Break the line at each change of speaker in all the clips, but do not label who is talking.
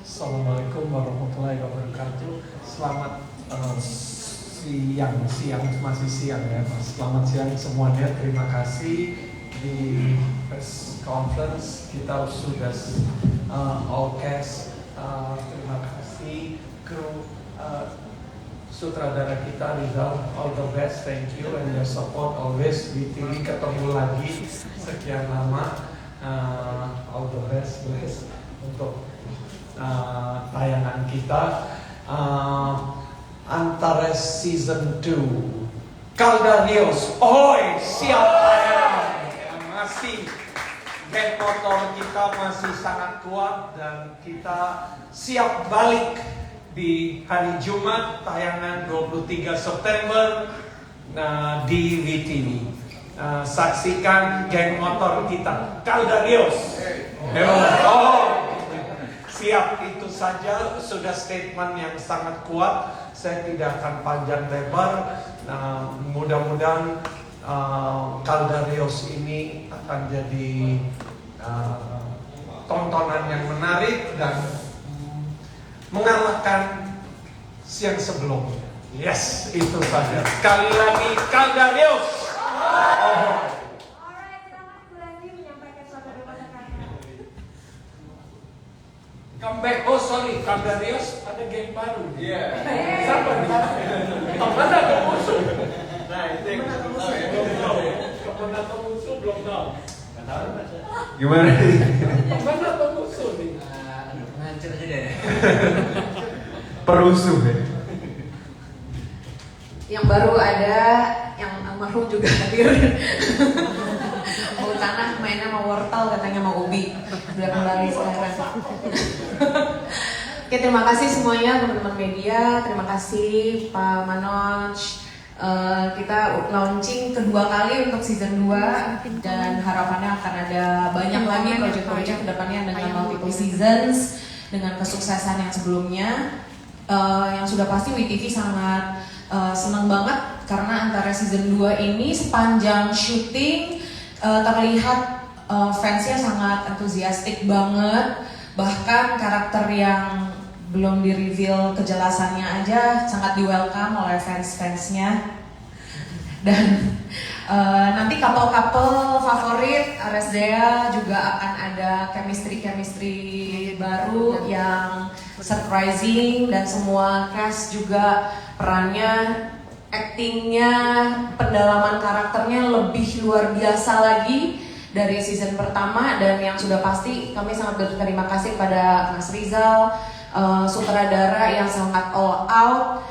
Assalamualaikum warahmatullahi wabarakatuh. Selamat siang masih siang ya. Selamat siang semuanya. Terima kasih di press conference kita sudah all cast. Terima kasih kru sutradara kita Rizal, all the best, thank you and your support always. Di TV ketemu lagi sekian lama, all the best untuk tayangan kita. Antares season 2 Caldarios, oi siap tayang. Masih geng motor kita masih sangat kuat dan kita siap balik di hari Jumat tayangan 23 September di WTV. Saksikan geng motor kita Caldarios. Siap, itu saja sudah statement yang sangat kuat. Saya tidak akan panjang lebar. Mudah-mudahan Caldarios ini akan jadi tontonan yang menarik dan mengalahkan siang sebelumnya. Yes, itu saja. Sekali lagi Caldarios. Comeback, Caldarios ada geng baru. Iya. Siapa nih? Mana ada musuh? Nah, itu yang belum tahu ya. Kapan ada musuh belum tahu. Nggak tahu Mas. Gimana? Mana ada musuh nih?
Ngancur aja deh.
Perusuh ya.
Yang baru ada, yang almarhum juga hadir. Mau tanah mainnya mau wortel, katanya mau ubi. Udah kembali sekarang. Oke, terima kasih semuanya teman-teman media. Terima kasih Pak Manoj. Kita launching kedua kali untuk season 2 dan harapannya akan ada banyak lagi proyek-proyek kedepannya dengan multiple seasons dengan kesuksesan yang sebelumnya. Yang sudah pasti WTV sangat senang banget karena antara season 2 ini sepanjang syuting terlihat fansnya sangat antusiastik banget. Bahkan karakter yang belum di-reveal kejelasannya aja sangat di-welcome oleh fans-fansnya. Dan nanti couple-couple favorit Aresdea juga akan ada chemistry baru yang surprising. Dan semua cast juga perannya, actingnya, pendalaman karakternya lebih luar biasa lagi dari season pertama. Dan yang sudah pasti kami sangat berterima kasih pada Mas Rizal, sutradara yang sangat all out.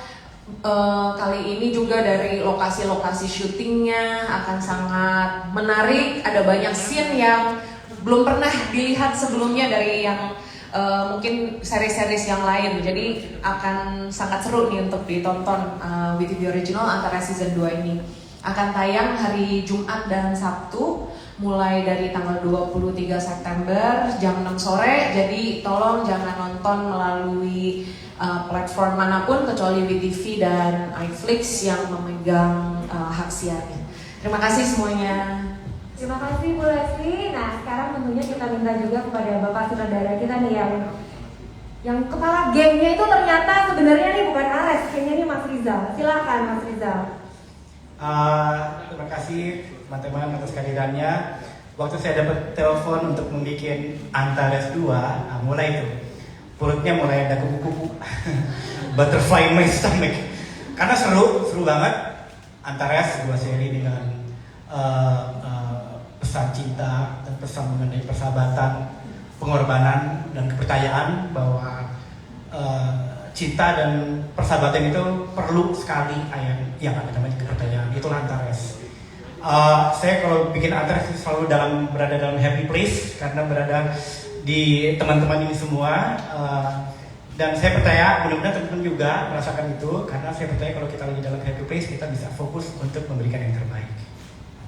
Kali ini juga dari lokasi-lokasi syutingnya akan sangat menarik. Ada banyak scene yang belum pernah dilihat sebelumnya dari yang mungkin seri-series yang lain. Jadi akan sangat seru nih untuk ditonton. WTV Original antara season 2 ini akan tayang hari Jumat dan Sabtu mulai dari tanggal 23 September jam 6 sore. Jadi tolong jangan nonton melalui platform manapun kecuali WTV dan iFlix yang memegang hak siarnya. Terima kasih semuanya.
Terima kasih Bu Leslie. Nah, sekarang tentunya kita minta juga kepada Bapak sutradara kita nih yang kepala gengnya itu ternyata sebenarnya nih bukan Ares, kayaknya ini Mas Rizal. Silakan Mas Rizal.
Terima kasih teman-teman atas kehadirannya. Waktu saya dapat telepon untuk membuat Antares 2, mulai itu perutnya mulai ada kupu-kupu, butterfly in my stomach. Karena seru banget. Antares sebuah seri dengan pesan cinta dan pesan mengenai persahabatan, pengorbanan dan kepercayaan bahwa cinta dan persahabatan itu perlu sekali yang ada namanya kepercayaan. Itulah Antares. Saya kalau bikin Antares selalu berada dalam happy place karena berada di teman-teman ini semua. Dan saya percaya mudah-mudahan teman-teman juga merasakan itu karena saya percaya kalau kita lagi dalam happy place kita bisa fokus untuk memberikan yang terbaik.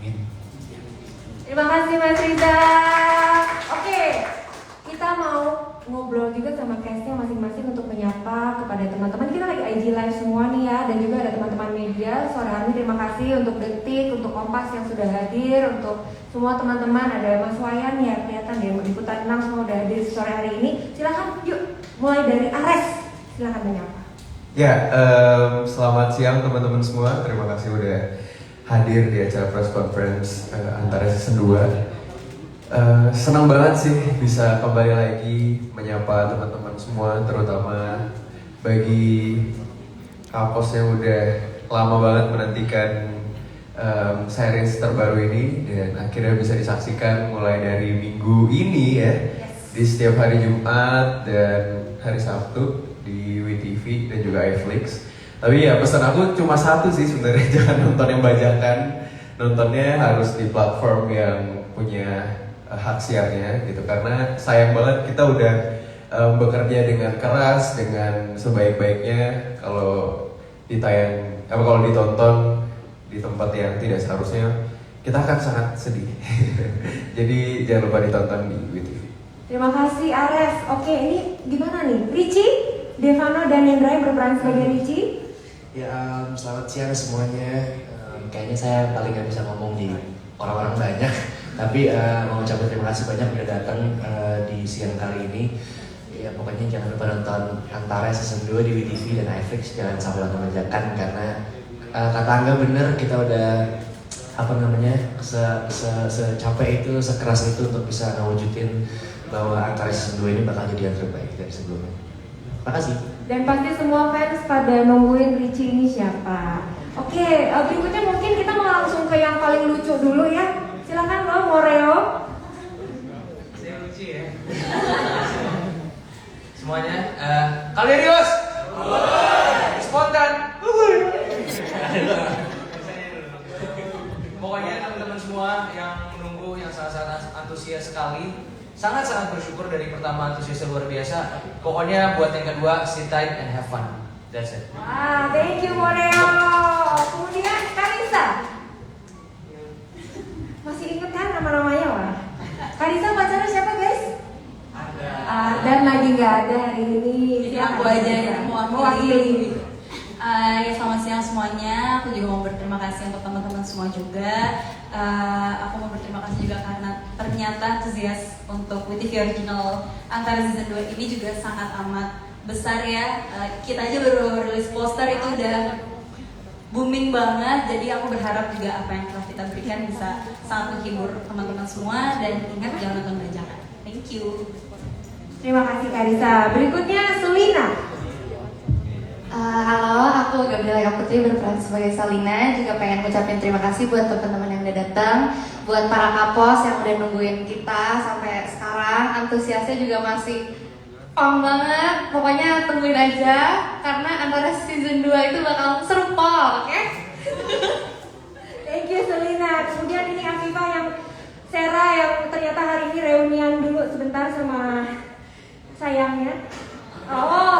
Amin.
Terima kasih Mas Rizal. Oke, kita mau ngobrol juga sama castnya masing-masing untuk menyapa kepada teman-teman. Kita lagi IG live semua nih ya, dan juga ada teman-teman media. Sore hari ini terima kasih untuk Detik, untuk Kompas yang sudah hadir, untuk semua teman-teman. Ada Mas Wayan ya, kelihatan deh, Liputan 6 semua udah hadir sore hari ini. Silakan yuk Mulai dari Ares, silakan menyapa.
Ya, selamat siang teman-teman semua. Terima kasih udah hadir di acara press conference Antares season 2. Senang banget sih bisa kembali lagi menyapa teman-teman semua, terutama bagi Kapos yang udah lama banget menantikan series terbaru ini dan akhirnya bisa disaksikan mulai dari minggu ini ya, di setiap hari Jumat dan hari Sabtu di WTV dan juga iFlix. Tapi ya pesan aku cuma satu sih sebenarnya, jangan nonton yang bajakan, nontonnya harus di platform yang punya hak siarnya gitu, karena sayang banget kita udah bekerja dengan keras, dengan sebaik-baiknya, kalau kalau ditonton di tempat yang tidak seharusnya, kita akan sangat sedih. Jadi jangan lupa ditonton di WTV.
Terima kasih Ares. Oke, ini gimana nih? Richie, Devano dan Hendra yang berperan sebagai Richie.
Ya, selamat siang semuanya. Kayaknya saya paling gak bisa ngomong di orang-orang banyak, tapi mau ucapkan terima kasih banyak udah datang di siang kali ini. Ya pokoknya jangan lupa nonton Antares season 2 di WTV dan iFlix, jangan sampai nonton bajakan, karena kata Angga bener, kita udah secapek itu, sekeras itu untuk bisa ngewujudin bahwa Antares season 2 ini bakal jadi yang terbaik dari sebelumnya. Makasih.
Dan pasti semua fans pada nungguin Richie ini siapa. Oke, berikutnya mungkin kita mau langsung ke yang paling lucu dulu ya. Silakan lo, Moreo.
Saya lucu ya. Semuanya, Kalerius, spontan. Pokoknya teman-teman semua yang menunggu, yang sangat-sangat antusias sekali, sangat-sangat bersyukur dari pertama antusiasnya luar biasa. Pokoknya buat yang kedua, sit tight and have fun. That's it.
Wah, thank you Moreo. Kemudian Karisa. Masih inget kan nama-namanya wah? Karisa pacarnya siapa guys? Dan lagi nggak ada hari ini.
Jadi aku aja yang mewakili. Ya, selamat siang semuanya. Aku juga mau berterima kasih untuk teman-teman semua juga. Aku mau berterima kasih juga karena ternyata antusias untuk WTV Original Antares season 2 ini juga sangat amat besar ya. Kita aja baru rilis poster itu udah booming banget. Jadi aku berharap juga apa yang telah kita berikan bisa sangat menghibur teman-teman semua, dan ingat jangan nonton bajakan. Thank you.
Terima kasih Karisa. Berikutnya Selina.
Halo, aku Gabriela Putri berperan sebagai Salina. Juga pengen ngucapin terima kasih buat teman-teman yang udah datang, buat para kapos yang udah nungguin kita sampai sekarang. Antusiasnya juga masih on banget. Pokoknya tungguin aja, karena antara season 2 itu bakal seru pol, oke?
Thank you Selina. Kemudian ini Afifah yang Sera yang ternyata hari ini reunian dulu sebentar sama sayangnya. Oh,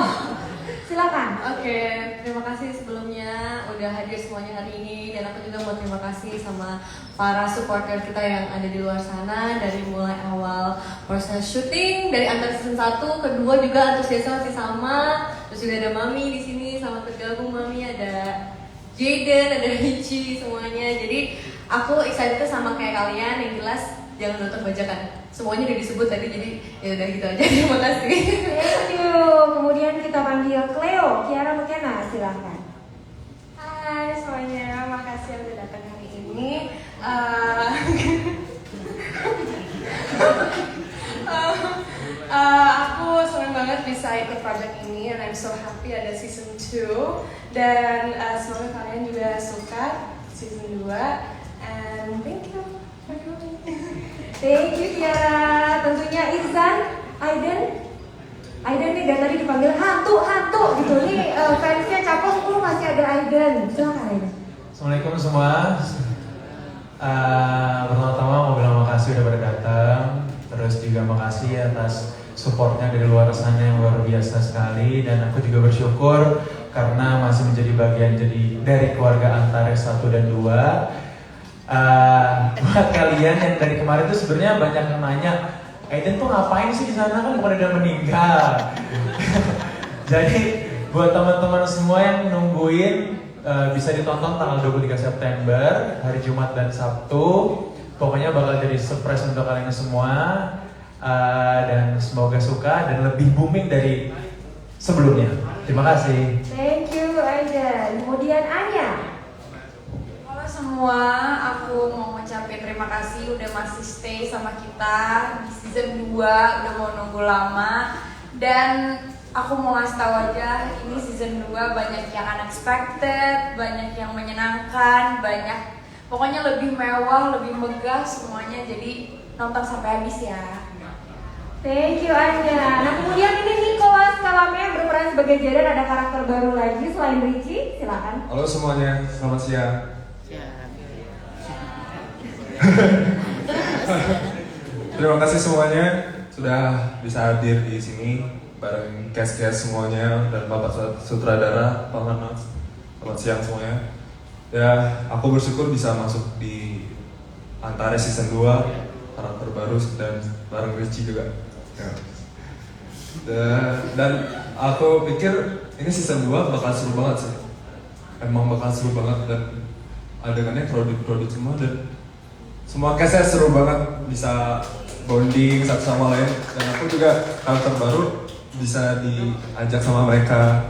silakan.
Oke, terima kasih sebelumnya udah hadir semuanya hari ini, dan aku juga mau terima kasih sama para supporter kita yang ada di luar sana dari mulai awal proses syuting dari Antares season 1, kedua juga antusiasnya masih sama, terus juga ada Mami di sini sama tergabung Mami, ada Jaden, ada Richie semuanya. Jadi aku excited sama kayak kalian, yang jelas jangan nonton bajakan. Semuanya udah disebut tadi, jadi ya udah gitu aja. Terima kasih.
Thank you. Kemudian kita panggil Cleo, Kiara McKenna, silahkan.
Hai semuanya, makasih udah datang hari ini. Aku senang banget bisa ikut project ini, and I'm so happy ada season 2. Dan semoga kalian juga suka season 2. And thank you for coming.
Thank you Kiara. Tentunya Irzan, Aiden nih dari tadi dipanggil hantu gitu. Nih fansnya Capos lu masih ada Aiden. Silakan Aiden.
Assalamualaikum semua. Pertama-tama mau bilang makasih udah pada datang. Terus juga makasih atas supportnya dari luar sana yang luar biasa sekali. Dan aku juga bersyukur karena masih menjadi bagian dari keluarga Antares 1 dan 2. Buat kalian yang dari kemarin tuh sebenarnya banyak yang nanya, Aiden tuh ngapain sih di sana, kan bukan udah meninggal. Jadi buat teman-teman semua yang nungguin, bisa ditonton tanggal 23 September hari Jumat dan Sabtu. Pokoknya bakal jadi surprise untuk kalian semua, dan semoga suka dan lebih booming dari sebelumnya. Terima kasih.
Thank you Aida. Kemudian Anya.
Halo semua, aku mau ngucapin terima kasih udah masih stay sama kita di season 2, udah mau nunggu lama. Dan aku mau ngasih tahu aja, ini season 2 banyak yang unexpected, banyak yang menyenangkan, banyak pokoknya lebih mewah, lebih megah semuanya. Jadi nonton sampai habis ya.
Thank you Anya. Nah kemudian ini Nicholas Kalame yang berperan sebagai Jaden, ada karakter baru lagi selain Richie, silakan.
Halo semuanya, selamat siang. Terima kasih semuanya sudah bisa hadir di sini bareng cast-cast semuanya dan Bapak Sutradara, Pak Manos. Selamat siang semuanya. Ya, aku bersyukur bisa masuk di Antares season 2, karakter baru dan bareng Richie juga. Ya. Dan aku pikir ini season 2 bakal seru banget sih. Emang bakal seru banget dan adegannya crowded semua dan semua cast-nya seru banget, bisa bonding satu sama lain. Dan aku juga karakter baru bisa diajak sama mereka.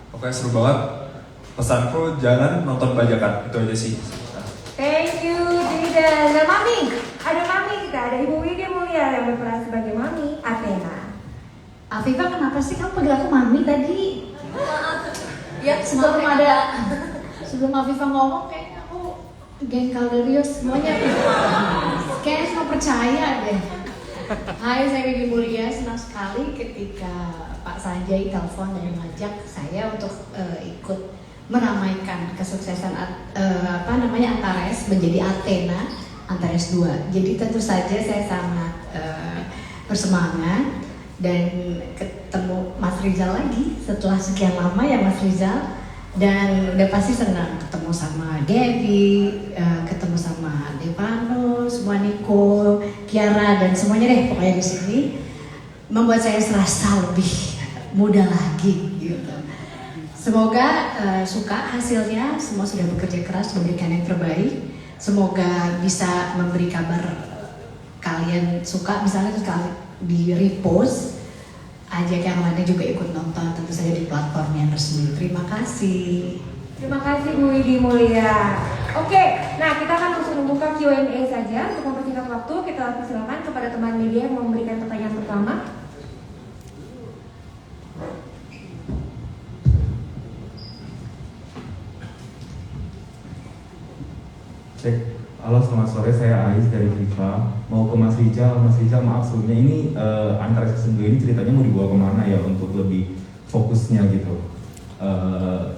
Pokoknya seru banget. Pesanku jangan nonton bajakan, itu aja sih.
Thank you Jaden. Dan Mami, ada Mami kita, ada Ibu Widi Mulia yang berperan sebagai Mami Athena.
Afifa, kenapa sih kamu panggil aku Mami tadi?
Ya,
Sebelum Afifa ngomong kayaknya aku geng Kalderius semuanya. Kayaknya semua percaya deh. Hai, saya Widi Mulia, senang sekali ketika Pak Sanjay telepon dan mengajak saya untuk ikut meramaikan kesuksesan Antares menjadi Athena, Antares 2. Jadi tentu saja saya sangat bersemangat dan ketemu Mas Rizal lagi setelah sekian lama ya Mas Rizal, dan udah pasti senang ketemu sama Devi, ketemu sama Devano, semua Niko, Kiara dan semuanya deh pokoknya di sini membuat saya serasa lebih muda lagi gitu. Semoga suka hasilnya, semua sudah bekerja keras memberikan yang terbaik. Semoga bisa memberi kabar kalian suka, misalnya terus kalian di repost, ajak yang lainnya juga ikut nonton, tentu saja di platform yang resmi. Terima kasih.
Terima kasih Bu Widi Mulia. Oke, nah kita akan langsung membuka Q&A saja. Untuk mempersingkat waktu, kita persilakan kepada teman media yang memberikan pertanyaan pertama.
Halo, selamat sore, saya Ais dari FIFA. Mau ke Mas Rizal, maaf sebelumnya ini antara season 2 ini ceritanya mau dibawa kemana ya untuk lebih fokusnya gitu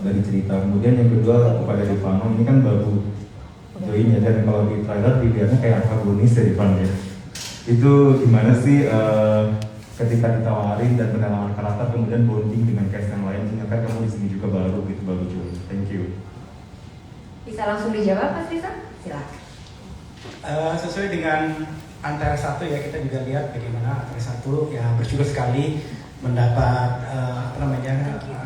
dari cerita. Kemudian yang kedua kepada Devano, ini kan baru join ya, dan kalau di trailer dilihatnya kayak antagonis ya Devano ya. Itu gimana sih ketika ditawarin dan pendalaman karakter kemudian bonding dengan cast yang lain, ternyata kamu di sini juga baru gitu, baru join. Thank you.
Bisa langsung dijawab Mas Rizal? Silakan.
Sesuai dengan Antares 1 ya, kita juga lihat bagaimana Antares 1 ya bersyukur sekali mendapat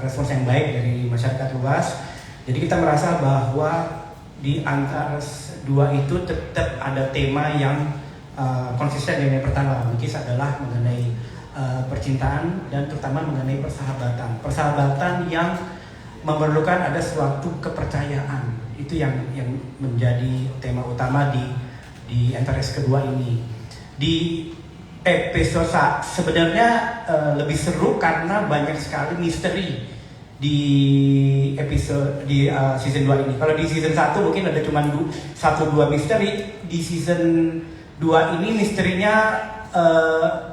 respons yang baik dari masyarakat luas. Jadi kita merasa bahwa di Antares 2 itu tetap ada tema yang konsisten dengan yang pertama, which is adalah mengenai percintaan dan terutama mengenai persahabatan. Persahabatan yang memerlukan ada suatu kepercayaan. Itu yang menjadi tema utama di Antares kedua ini. Di episode sebenarnya lebih seru karena banyak sekali misteri di episode di season 2 ini. Kalau di season 1 mungkin ada cuma 1-2 misteri, di season 2 ini misterinya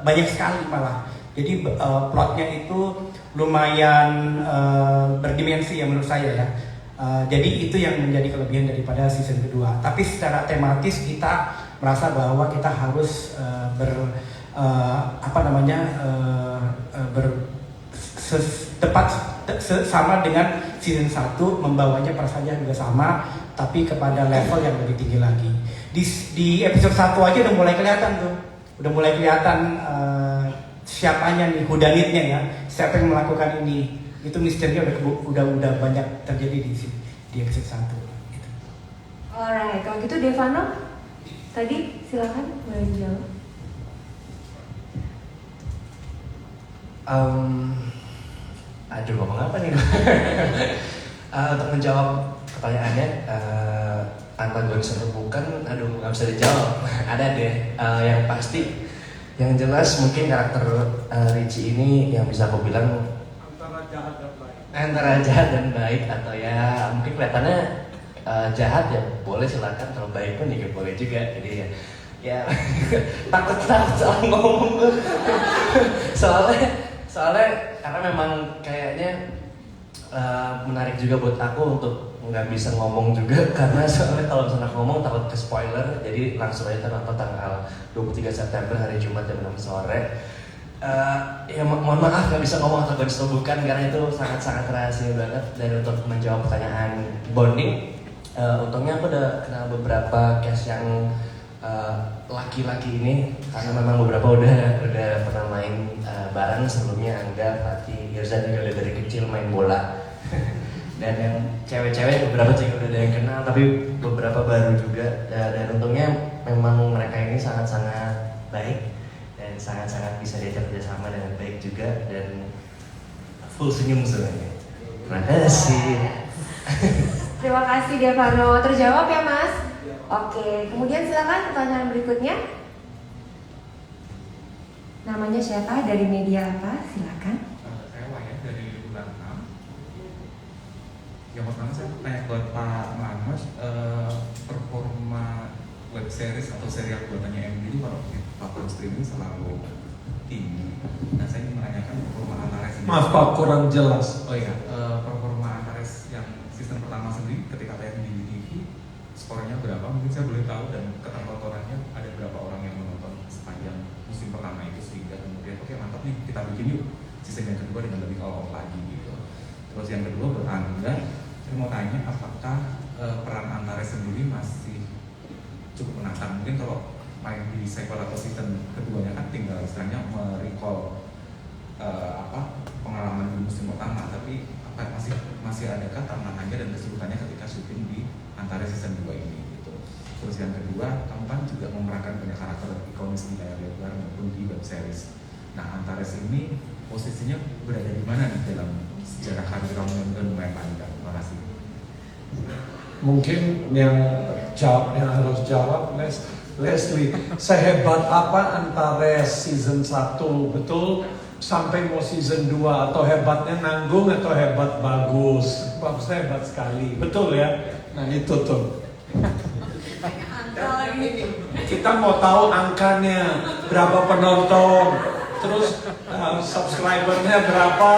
banyak sekali malah. Jadi plotnya itu lumayan berdimensi ya menurut saya ya. Jadi itu yang menjadi kelebihan daripada season kedua. Tapi secara tematis kita merasa bahwa kita harus sama dengan season 1, membawanya perasaan juga sama, tapi kepada level yang lebih tinggi lagi. Di episode 1 aja udah mulai kelihatan tuh, siapanya nih, whodunitnya ya, siapa yang melakukan ini. Itu misterinya udah banyak terjadi di episode 1 gitu.
Alright, kalau gitu Devano tadi silakan boleh dijawab.
Aduh, ngomong apa nih? Untuk menjawab pertanyaannya, antagonis atau bukan, aduh nggak bisa dijawab. Ada deh, yang pasti, yang jelas mungkin karakter Richie ini yang bisa aku bilang antara jahat dan baik, atau ya mungkin kelihatannya jahat ya boleh silakan, kalau baik pun juga boleh juga. Jadi ya takut salah ngomong gue. soalnya karena memang kayaknya menarik juga buat aku untuk nggak bisa ngomong juga, karena soalnya kalau misalnya ngomong takut ke spoiler. Jadi langsung aja nonton tanggal 23 September hari Jumat jam 6 sore. Ya mohon maaf nggak bisa ngomong atau bukan, karena itu sangat-sangat rahasia banget. Dan untuk menjawab pertanyaan bonding, untungnya aku udah kenal beberapa cast yang laki-laki ini, karena memang beberapa udah pernah main bareng sebelumnya. Angga, Fatih, Irzan juga udah dari kecil main bola. Dan yang cewek-cewek beberapa juga udah ada yang kenal, tapi beberapa baru juga. Dan untungnya memang mereka ini sangat-sangat baik dan sangat-sangat bisa diajak kerjasama dengan baik juga, dan full senyum sebenarnya. Terima kasih.
Terima kasih Devano. Terjawab ya Mas? Oke, kemudian silakan pertanyaan berikutnya. Namanya siapa? Dari media apa? Silakan.
Saya Wayan dari bulan 6. Yang pertama saya tanya buat Pak Manos, performa web series atau serial buatannya MD itu kalau di platform streaming selalu tinggi. Nah, saya ingin menanyakan performa Antares ini.
Maaf Pak, kurang jelas.
Oh iya, performa Antares yang season pertama sendiri ketika tayang di TV, skornya berapa? Mungkin saya boleh tahu, dan ketertontonannya ada berapa orang yang menonton sepanjang musim pertama itu, sehingga kemudian oke mantap nih, kita bikin yuk season yang kedua dengan lebih all out lagi gitu. Terus yang kedua buat Angga, saya mau tanya apakah peran Antares sendiri masih cukup menantang? Mungkin kalau main di sequel atau season keduanya kan tinggal istilahnya merecall pengalaman di musim pertama, tapi apa masih adakah tantangannya dan kesulitannya ketika syuting di Antares season 2 ini gitu. Terus yang kedua, kamu kan juga memerankan banyak karakter ikonis di layar lebar maupun di web series. Nah, Antares ini posisinya berada di mana nih dalam sejarah karir kamu yang lumayan panjang? Terima kasih.
Mungkin yang harus jawab Leslie, sehebat apa Antares season 1 betul sampai mau season 2, atau hebatnya nanggung atau hebat bagus? Bagusnya hebat sekali, betul ya? Nah itu tuh. Kita mau tahu angkanya, berapa penonton, terus subscribernya berapa,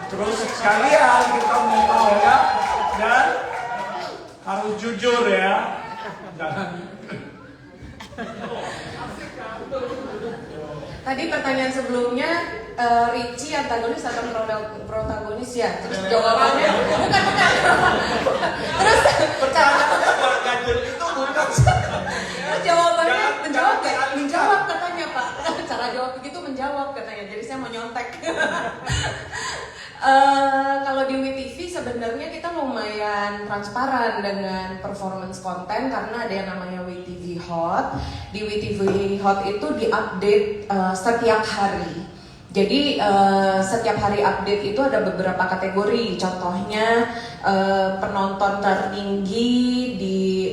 terus sekalian kita mau tahu ya, dan harus jujur ya, jangan.
Tadi pertanyaan sebelumnya, Richie antagonis atau protagonis ya? Terus jawabannya bukan. Terus terus jawabannya menjawab katanya Pak. Cara jawab begitu menjawab katanya. Jadi saya mau nyontek. Kalau di WeTV sebenarnya kita lumayan transparan dengan performance konten, karena ada yang namanya WeTV Hot. Di WeTV Hot itu diupdate setiap hari. Jadi setiap hari update itu ada beberapa kategori. Contohnya penonton tertinggi di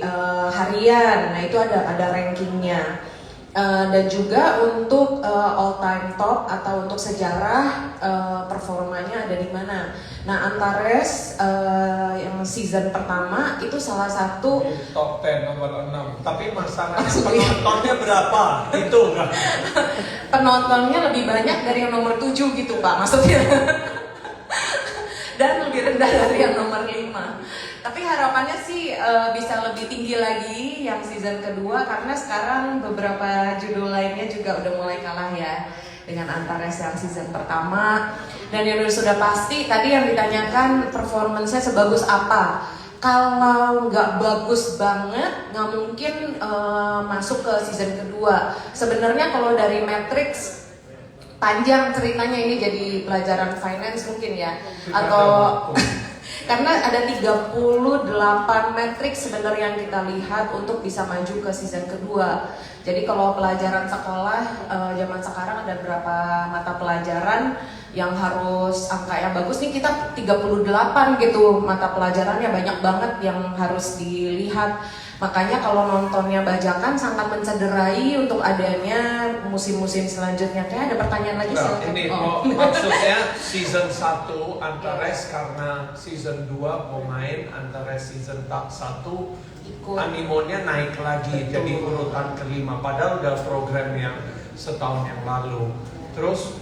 harian. Nah itu ada rankingnya. Dan juga untuk all time top atau untuk sejarah performanya ada di mana. Nah Antares yang season pertama itu salah satu
top 10 nomor 6. Tapi masalah penontonnya berapa? Itu kan.
Penontonnya lebih banyak dari yang nomor 7 gitu Pak maksudnya. Dan lebih rendah dari yang nomor 5. Tapi harapannya sih bisa lebih tinggi lagi yang season kedua, karena sekarang beberapa judul lainnya juga udah mulai kalah ya dengan Antares yang season pertama. Dan yang sudah pasti tadi yang ditanyakan performance-nya sebagus apa. Kalau nggak bagus banget, nggak mungkin masuk ke season kedua. Sebenarnya kalau dari Matrix, panjang ceritanya, ini jadi pelajaran finance mungkin ya, atau karena ada 38 matrix sebenarnya yang kita lihat untuk bisa maju ke season kedua. Jadi kalau pelajaran sekolah zaman sekarang ada berapa mata pelajaran yang harus angka yang bagus nih kita 38 gitu, mata pelajarannya banyak banget yang harus dilihat. Makanya kalau nontonnya bajakan sangat mencederai untuk adanya musim-musim selanjutnya. Kayak ada pertanyaan lagi silakan.
Ini maksudnya season 1 Antares karena season 2 mau main, Antares season 1 animonya naik lagi jadi urutan kelima. Padahal udah program yang setahun yang lalu. Terus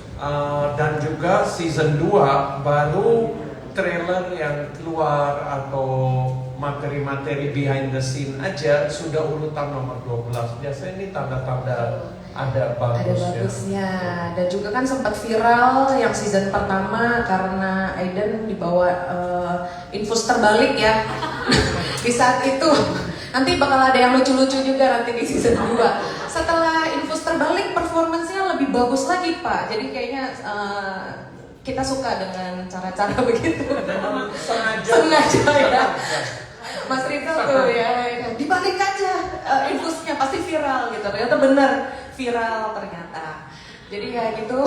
dan juga season 2 baru trailer yang keluar atau materi-materi behind the scene aja sudah urutan nomor 12. Biasanya ini tanda-tanda ada
bagusnya. Dan juga kan sempat viral yang season pertama karena Aiden dibawa infus terbalik ya. Di saat itu nanti bakal ada yang lucu-lucu juga nanti di season 2. Setelah infus terbalik performance-nya lebih bagus lagi Pak. Jadi kayaknya kita suka dengan cara-cara begitu. Sengaja ya. Mas Rizal tuh ya, dibalik aja infusnya pasti viral gitu. Ternyata benar viral ternyata. Jadi kayak gitu.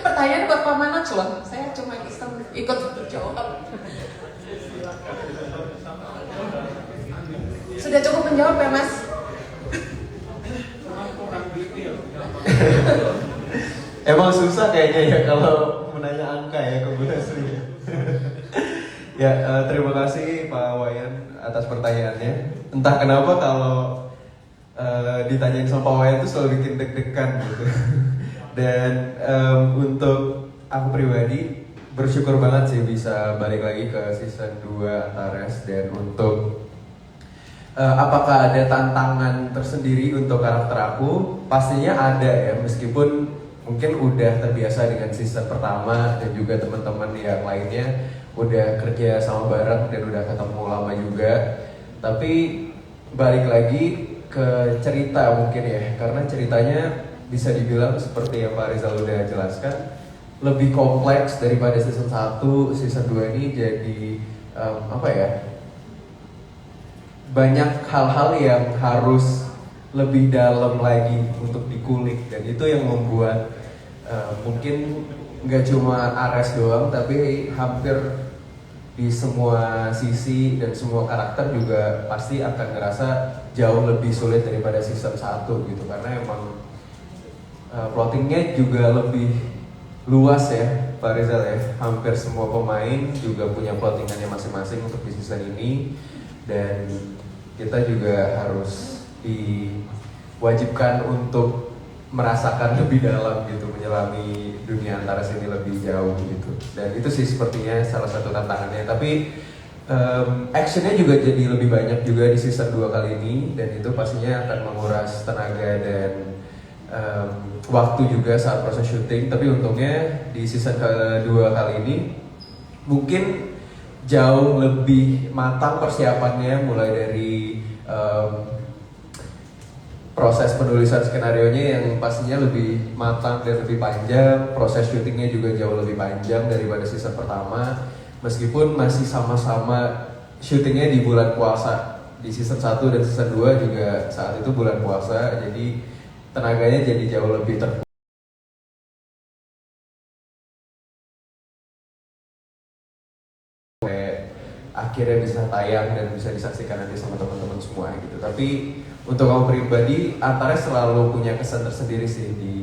Pertanyaan buat Pak Manoj loh. Saya cuma iseng ikut jawab. Sudah cukup menjawab ya Mas?
Emang susah kayaknya ya kalau menanya angka ya ke Bu Nasri. Ya, terima kasih Pak Wayan atas pertanyaannya. Entah kenapa kalau ditanyain sama Pak Wayan itu selalu bikin deg-degan gitu. Dan untuk aku pribadi bersyukur banget sih bisa balik lagi ke season 2 Antares. Dan untuk apakah ada tantangan tersendiri untuk karakter aku? Pastinya ada ya, meskipun mungkin udah terbiasa dengan season pertama dan juga teman-teman yang lainnya udah kerja sama bareng dan udah ketemu lama juga. Tapi balik lagi ke cerita mungkin ya, karena ceritanya bisa dibilang seperti yang Pak Rizal udah jelaskan lebih kompleks daripada season 1. Season 2 ini jadi banyak hal-hal yang harus lebih dalam lagi untuk dikulik, dan itu yang membuat mungkin nggak cuma Ares doang, tapi hampir di semua sisi dan semua karakter juga pasti akan ngerasa jauh lebih sulit daripada season 1 gitu, karena emang plottingnya juga lebih luas ya Pak Rizal ya. Hampir semua pemain juga punya plottingannya masing-masing untuk di season ini, dan kita juga harus diwajibkan untuk merasakan lebih dalam gitu, menyelami dunia Antares ini lebih jauh gitu. Dan itu sih sepertinya salah satu tantangannya. Tapi actionnya juga jadi lebih banyak juga di season 2 kali ini, dan itu pastinya akan menguras tenaga dan waktu juga saat proses syuting. Tapi untungnya di season kedua kali ini mungkin jauh lebih matang persiapannya, mulai dari proses penulisan skenarionya yang pastinya lebih matang dan lebih panjang. Proses syutingnya juga jauh lebih panjang daripada season pertama, meskipun masih sama-sama syutingnya di bulan puasa. Di season 1 dan season 2 juga saat itu bulan puasa, jadi tenaganya jadi jauh lebih terkuras. Akhirnya bisa tayang dan bisa disaksikan nanti sama teman-teman semua gitu. Tapi untuk kamu pribadi, Antares selalu punya kesan tersendiri sih di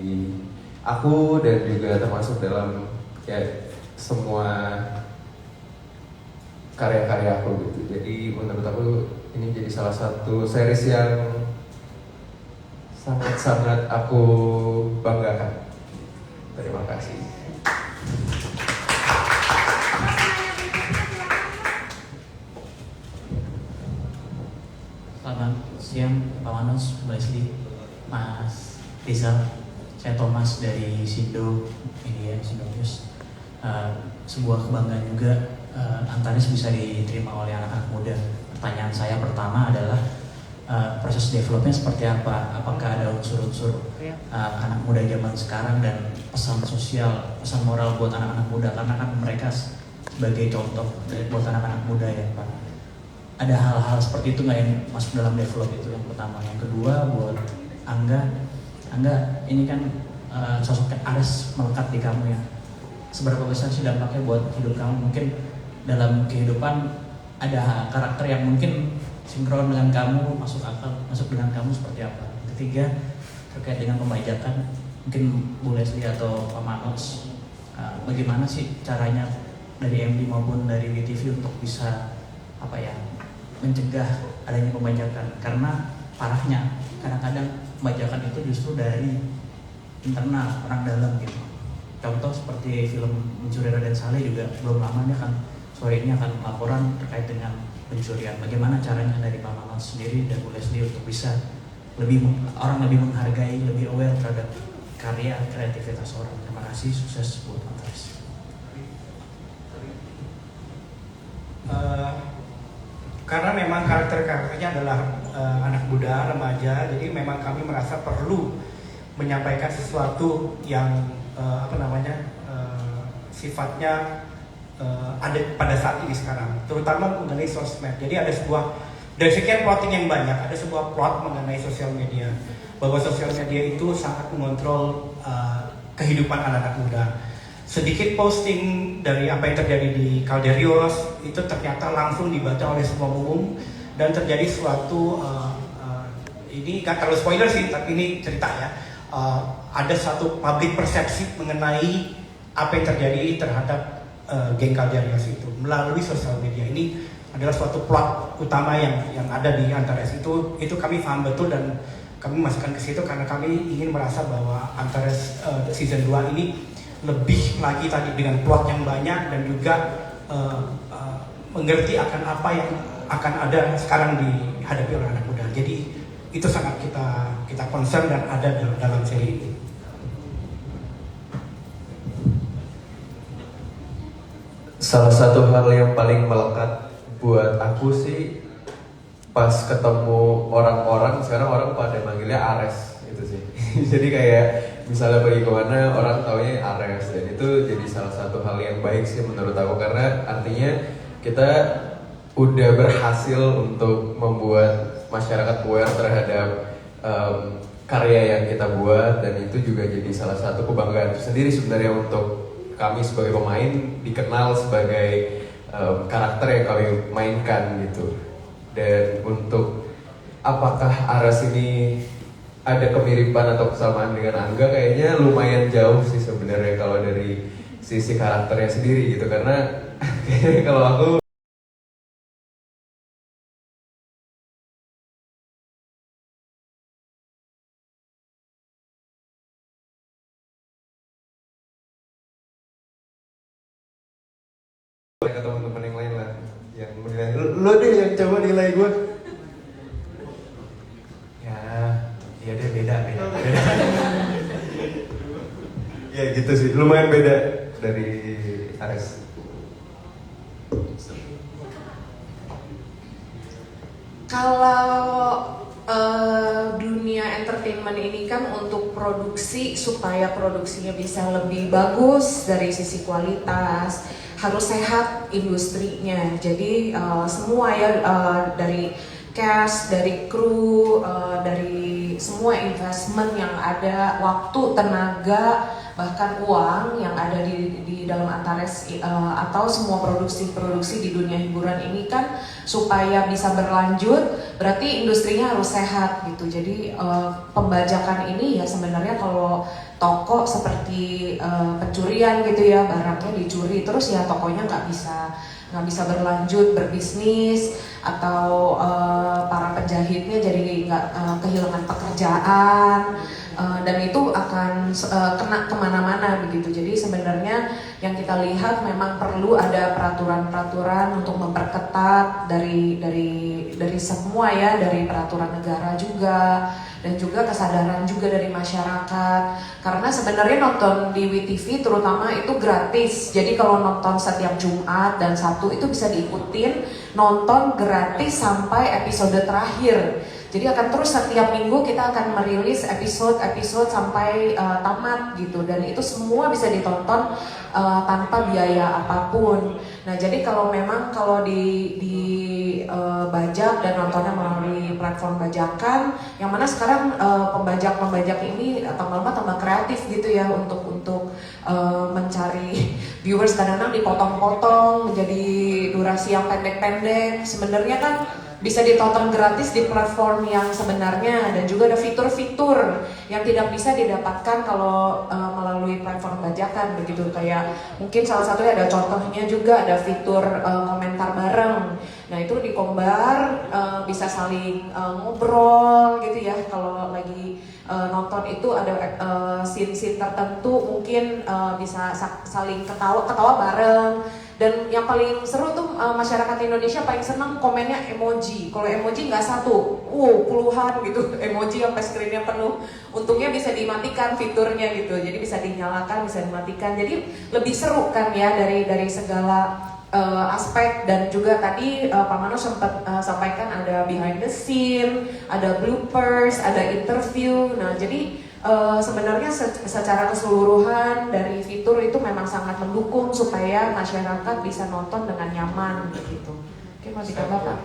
aku, dan juga termasuk dalam ya semua karya-karya aku gitu. Jadi menurut aku ini jadi salah satu series yang sangat-sangat aku banggakan. Terima kasih.
Selamat siang Pak Manoj, Mbak Leslie, Mas Rizal. Saya Thomas dari Sindo Media, Sindo News. Sebuah kebanggaan juga Antares bisa diterima oleh anak-anak muda. Pertanyaan saya pertama adalah proses developnya seperti apa? Apakah ada unsur-unsur anak muda zaman sekarang dan pesan sosial, pesan moral buat anak-anak muda? Karena kan mereka sebagai contoh buat anak-anak muda ya Pak. Ada hal-hal seperti itu nggak yang masuk dalam develop itu yang pertama. Yang kedua buat Angga ini kan sosok Ares melekat di kamu ya. seberapa besar sih dampaknya buat hidup kamu? Mungkin dalam kehidupan ada karakter yang mungkin sinkron dengan kamu, masuk akal, masuk dengan kamu seperti apa? Ketiga, terkait dengan pembajakan, mungkin Bu Leslie atau Pak Manos, bagaimana sih caranya dari MD maupun dari WTV untuk bisa mencegah adanya pembajakan? Karena parahnya kadang-kadang pembajakan itu justru dari internal orang dalam gitu. Contoh seperti film Mencuri Raden Saleh juga belum lama ini akan sore ini akan laporan terkait dengan pencurian. Bagaimana caranya dari Pak Maman sendiri dan Bu Leslie untuk bisa orang lebih menghargai, lebih aware terhadap karya kreativitas orang. Terima kasih, sukses buat Antares.
Karena memang karakter-karakternya adalah anak muda, remaja, jadi memang kami merasa perlu menyampaikan sesuatu yang sifatnya ada pada saat ini sekarang, terutama mengenai sosmed. Jadi ada dari sekian plotting yang banyak, ada sebuah plot mengenai sosial media, bahwa sosial media itu sangat mengontrol kehidupan anak-anak muda. Sedikit posting dari apa yang terjadi di Calderios itu ternyata langsung dibaca oleh semua umum dan terjadi suatu ini gak terlalu spoiler sih, tapi ini cerita ya. Ada satu public persepsi mengenai apa yang terjadi terhadap geng Calderios itu melalui sosial media. Ini adalah suatu plot utama yang ada di Antares itu kami paham betul dan kami masukkan ke situ karena kami ingin merasa bahwa Antares season 2 ini lebih lagi tadi dengan plot yang banyak dan juga mengerti akan apa yang akan ada sekarang dihadapi oleh anak muda. Jadi itu sangat kita concern dan ada dalam seri ini.
Salah satu hal yang paling melekat buat aku sih pas ketemu orang-orang, sekarang orang pada manggilnya Ares itu sih. Jadi kayak misalnya pergi kemana orang taunya Ares, dan itu jadi salah satu hal yang baik sih menurut aku, karena artinya kita udah berhasil untuk membuat masyarakat aware terhadap karya yang kita buat, dan itu juga jadi salah satu kebanggaan sendiri sebenarnya untuk kami sebagai pemain dikenal sebagai karakter yang kami mainkan gitu. Dan untuk apakah Ares ini ada kemiripan atau kesamaan dengan Angga, kayaknya lumayan jauh sih sebenarnya kalau dari sisi karakternya sendiri gitu, karena kayaknya kalau aku ke teman-teman yang lain lah yang menilai, lo deh yang coba nilai gue.
Ya dia beda.
Ya gitu sih, lumayan beda dari Ares.
Kalau dunia entertainment ini kan untuk produksi, supaya produksinya bisa lebih bagus dari sisi kualitas, harus sehat industrinya. Jadi semua ya, dari cast, dari kru, dari semua investment yang ada, waktu, tenaga, bahkan uang yang ada di dalam Antares atau semua produksi-produksi di dunia hiburan ini kan supaya bisa berlanjut, berarti industrinya harus sehat gitu. Jadi pembajakan ini ya sebenarnya kalau toko seperti pencurian gitu ya, barangnya dicuri terus ya tokonya nggak bisa berlanjut berbisnis, atau para penjahitnya jadi nggak kehilangan pekerjaan, dan itu akan kena kemana-mana begitu. Jadi sebenarnya yang kita lihat memang perlu ada peraturan-peraturan untuk memperketat dari semua ya, dari peraturan negara juga, dan juga kesadaran juga dari masyarakat. Karena sebenarnya nonton di WTV terutama itu gratis. Jadi kalau nonton setiap Jumat dan Sabtu itu bisa diikutin, nonton gratis sampai episode terakhir. Jadi akan terus setiap minggu kita akan merilis episode sampai tamat gitu, dan itu semua bisa ditonton tanpa biaya apapun. Nah jadi kalau memang di bajak dan nontonnya melalui platform bajakan, yang mana sekarang pembajak ini tambah lama tambah kreatif gitu ya untuk untuk mencari viewers. Kadang-kadang dipotong-potong menjadi durasi yang pendek-pendek. Sebenarnya kan bisa ditonton gratis di platform yang sebenarnya, dan juga ada fitur-fitur yang tidak bisa didapatkan kalau melalui platform bajakan begitu. Kayak mungkin salah satunya ada contohnya juga ada fitur komentar bareng. Nah itu di Kombar bisa saling ngobrol gitu ya. Kalau lagi nonton itu ada scene-scene tertentu mungkin bisa saling ketawa bareng. Dan yang paling seru tuh masyarakat Indonesia paling senang komennya emoji. Kalau emoji nggak satu, puluhan gitu emoji sampai screennya penuh. Untungnya bisa dimatikan fiturnya gitu, jadi bisa dinyalakan, bisa dimatikan. Jadi lebih seru kan ya dari segala aspek. Dan juga tadi Pak Mano sempat sampaikan ada behind the scene, ada bloopers, ada interview. Nah jadi sebenarnya secara keseluruhan dari fitur itu memang sangat mendukung supaya masyarakat bisa nonton dengan nyaman begitu. Oke, masih Bapak.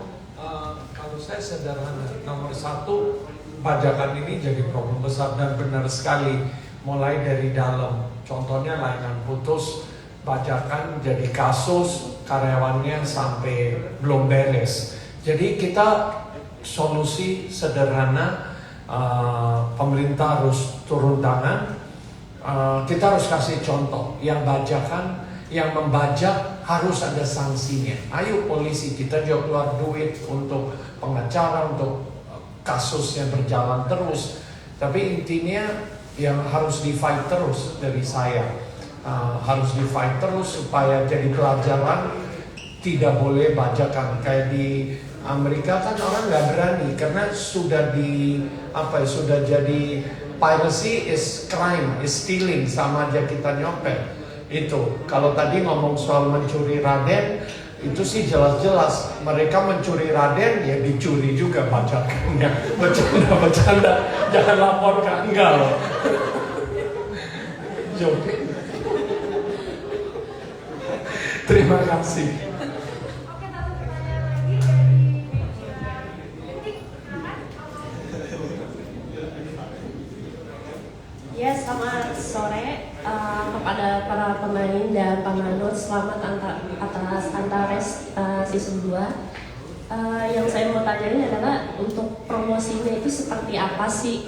Kalau saya sederhana, nomor satu, bajakan ini jadi problem besar dan benar sekali mulai dari dalam. Contohnya layanan putus, bajakan jadi kasus, karyawannya sampai belum beres. Jadi kita solusi sederhana. Pemerintah harus turun tangan. Kita harus kasih contoh. Yang bajakan, yang membajak harus ada sanksinya. Ayo polisi, kita juga keluar duit untuk pengacara, untuk kasus yang berjalan terus. Tapi intinya yang harus di-fight terus dari saya. Harus di-fight terus supaya jadi pelajaran. Tidak boleh bajakan. Kayak di Amerika kan orang nggak berani karena sudah sudah jadi piracy is crime, is stealing, sama aja kita nyopet. Itu kalau tadi ngomong soal mencuri Raden, itu sih jelas-jelas mereka mencuri Raden ya dicuri juga bajakannya. Bercanda, jangan lapor ke enggak loh. Terima kasih.
Ya, selamat sore kepada para pemain dan Pak Manut. Selamat atas Antares season 2. Yang saya mau tanyain adalah untuk promosinya itu seperti apa sih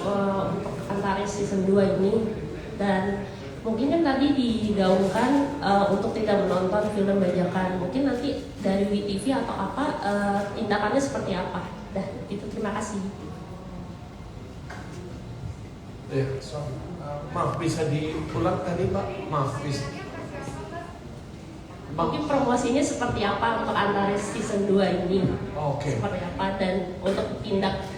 untuk Antares season 2 ini? Dan mungkin kan tadi digaungkan untuk tidak menonton film bajakan. Mungkin nanti dari WeTV atau apa tindakannya seperti apa? Itu terima kasih.
Maaf, bisa diulang tadi Pak? Maaf, bisa.
Mungkin promosinya seperti apa untuk Antares season 2 ini? Seperti apa, dan untuk tindak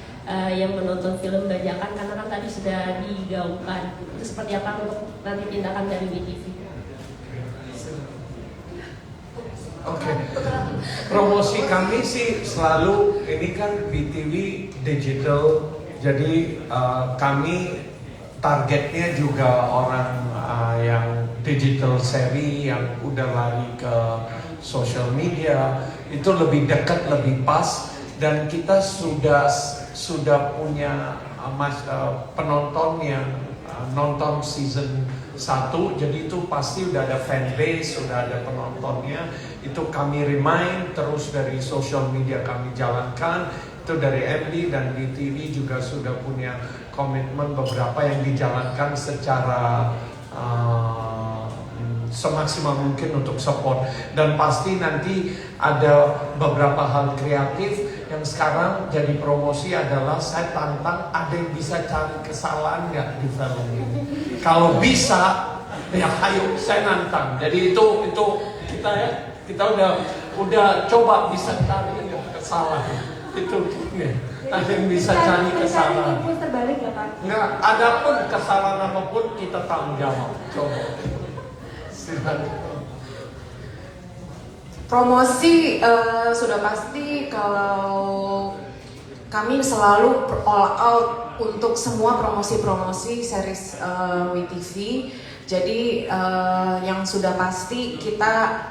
yang menonton film bajakan, karena kan tadi sudah digaungkan, itu seperti apa untuk nanti tindakan dari WeTV?
Promosi kami sih selalu, ini kan WeTV digital, jadi kami targetnya juga orang yang digital savvy, yang udah lari ke social media, itu lebih dekat, lebih pas. Dan kita sudah punya penonton yang nonton season 1, jadi itu pasti udah ada fanbase, sudah ada penontonnya. Itu kami remind terus dari social media kami jalankan. Itu dari MD dan BTV juga sudah punya komitmen beberapa yang dijalankan secara semaksimal mungkin untuk support. Dan pasti nanti ada beberapa hal kreatif yang sekarang jadi promosi adalah saya tantang ada yang bisa cari kesalahan nggak di film ini. Kalau bisa, ya ayo saya nantang. Jadi itu kita udah coba bisa cari kesalahan. Itu ada yang bisa cari kesalahan.
Terbalik ya Pak?
Nggak, ada pun kesalahan apapun kita tanggung jawab. Coba.
Promosi sudah pasti kalau kami selalu all out untuk semua promosi-promosi series WeTV. Jadi yang sudah pasti kita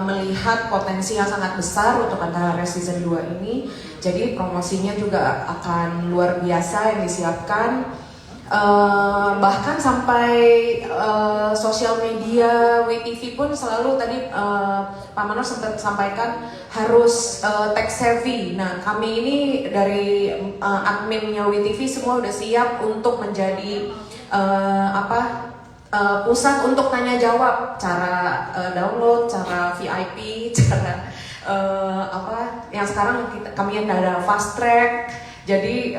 melihat potensi yang sangat besar untuk Antares season 2 ini. Jadi promosinya juga akan luar biasa yang disiapkan. bahkan sampai sosial media WeTV pun selalu tadi Pak Manor sempat sampaikan harus tech savvy. Nah, kami ini dari adminnya WeTV semua udah siap untuk menjadi pusat untuk tanya jawab, cara download, cara VIP, cara yang sekarang kami ada fast track. Jadi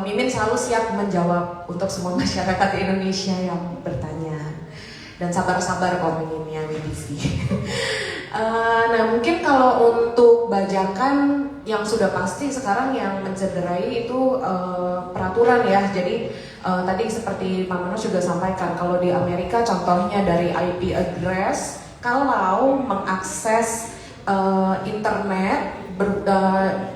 Mimin selalu siap menjawab untuk semua masyarakat Indonesia yang bertanya, dan sabar-sabar kok Miminnya WeTV. Nah, mungkin kalau untuk bajakan yang sudah pasti sekarang yang mencederai itu peraturan ya. Jadi tadi seperti Pak Manoj juga sampaikan, kalau di Amerika contohnya dari IP address, kalau mengakses internet,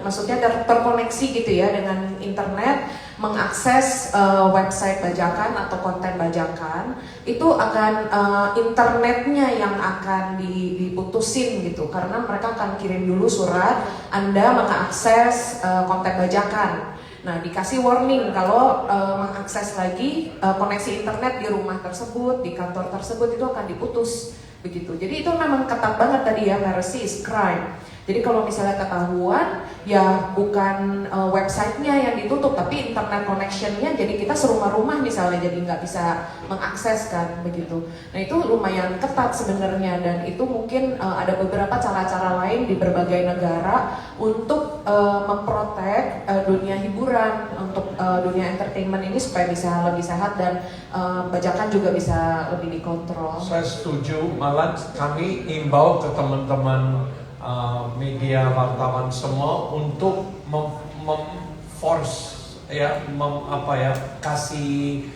maksudnya terkoneksi gitu ya dengan internet, mengakses website bajakan atau konten bajakan, itu akan internetnya yang akan diputusin gitu, karena mereka akan kirim dulu surat Anda mengakses konten bajakan. Nah, dikasih warning kalau mengakses lagi koneksi internet di rumah tersebut, di kantor tersebut, itu akan diputus begitu. Jadi itu memang ketat banget tadi ya, piracy is crime. Jadi kalau misalnya ketahuan, ya bukan websitenya yang ditutup, tapi internet connectionnya, jadi kita serumah-rumah misalnya jadi nggak bisa mengakses kan begitu. Nah, itu lumayan ketat sebenarnya, dan itu mungkin ada beberapa cara-cara lain di berbagai negara untuk memprotek dunia hiburan, untuk dunia entertainment ini supaya bisa lebih sehat dan bajakan juga bisa lebih dikontrol.
Saya setuju, malah kami imbau ke teman-teman media wartawan semua untuk memforce kasih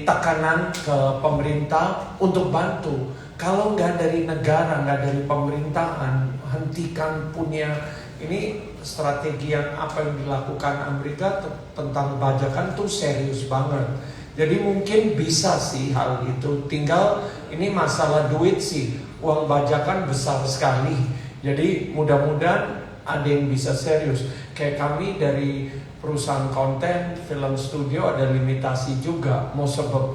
tekanan ke pemerintah untuk bantu. Kalau nggak dari negara, nggak dari pemerintahan, hentikan punya ini strategi yang apa yang dilakukan Amerika tentang bajakan tuh serius banget. Jadi mungkin bisa sih hal itu, tinggal ini masalah duit sih. Uang bajakan besar sekali. Jadi mudah-mudahan ada yang bisa serius. Kayak kami dari perusahaan konten, film studio ada limitasi juga. Mau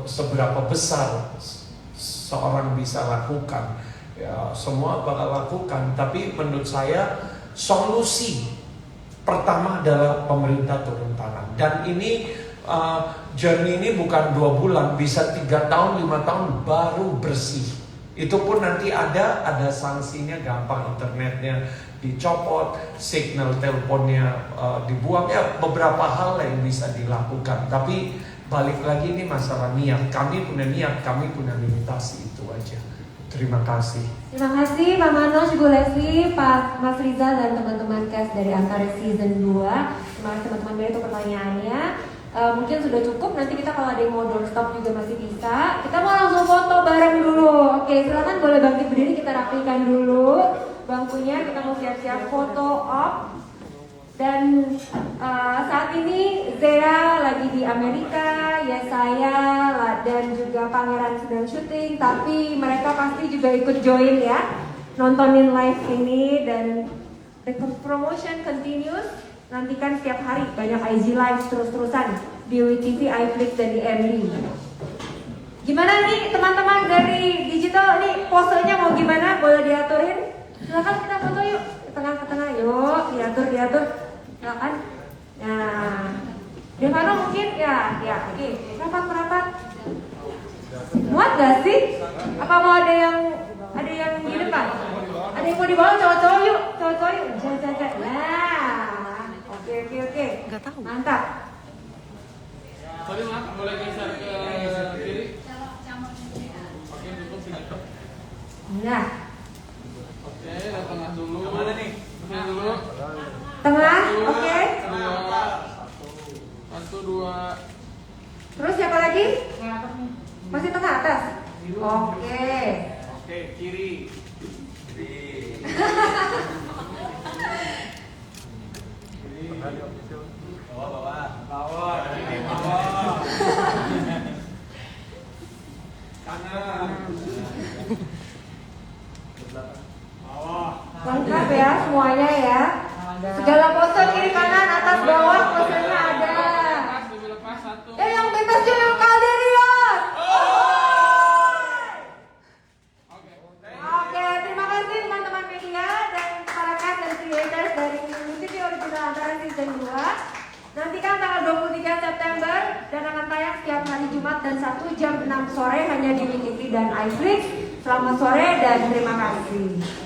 seberapa besar seorang bisa lakukan. Ya, semua bakal lakukan. Tapi menurut saya solusi pertama adalah pemerintah turun tangan. Dan ini journey ini bukan 2 bulan, bisa 3 tahun, 5 tahun baru bersih. Itu pun nanti ada sanksinya, gampang, internetnya dicopot, signal teleponnya dibuang, ya beberapa hal yang bisa dilakukan. Tapi balik lagi ini masalah niat. Kami punya niat, kami punya limitasi, itu aja. Terima kasih.
Terima kasih Pak Manoj, Bu Leslie, Pak Mas Rizal dan teman-teman cast dari Antares Season 2. Terima kasih teman-teman dari itu pertanyaannya. Mungkin sudah cukup, nanti kita kalau ada yang mau doorstop juga masih bisa. Kita mau langsung foto bareng dulu. Oke, silakan boleh bangkit berdiri, kita rapikan dulu bangkunya, kita mau siap-siap foto op. Dan saat ini Zea lagi di Amerika, ya saya dan juga Pangeran sedang syuting, tapi mereka pasti juga ikut join ya, nontonin live ini, dan the promotion continues. Nantikan setiap hari banyak IG live terus-terusan di WeTV, iFlix, dan di MD. Gimana nih teman-teman dari digital nih, posenya mau gimana? Boleh diaturin? Silakan kita foto yuk, ke tengah yuk, diatur. Silakan. Nah, Devano mungkin ya, oke. Rapat. Muat gak sih? Apa mau ada yang di depan? Ada yang mau dibawa? Cowok-cowok yuk. Jangan. Nah. Oke. Gak tahu. Mantap.
Sorry Mak, boleh geser ke kiri? Oke, duduk sini.
Nah.
Oke, tengah dulu. Mana nih? Tengah dulu.
Tengah, oke.
1, 2.
Terus siapa lagi? Masih tengah atas? Oke.
Oke, kiri. Bawah. Kanan.
Lengkap ya semuanya ya. Segala pose kiri kanan atas bawah posenya ada.
Lepas 1.
Yang Julio Calderion. Oke, terima kasih teman-teman media dan para cast dan creators dari TV Original Antares Season 2. Nantikan tanggal 23 September dan akan tayang setiap hari Jumat dan Sabtu jam 6 sore hanya di TV dan iFlix. Selamat sore dan terima kasih.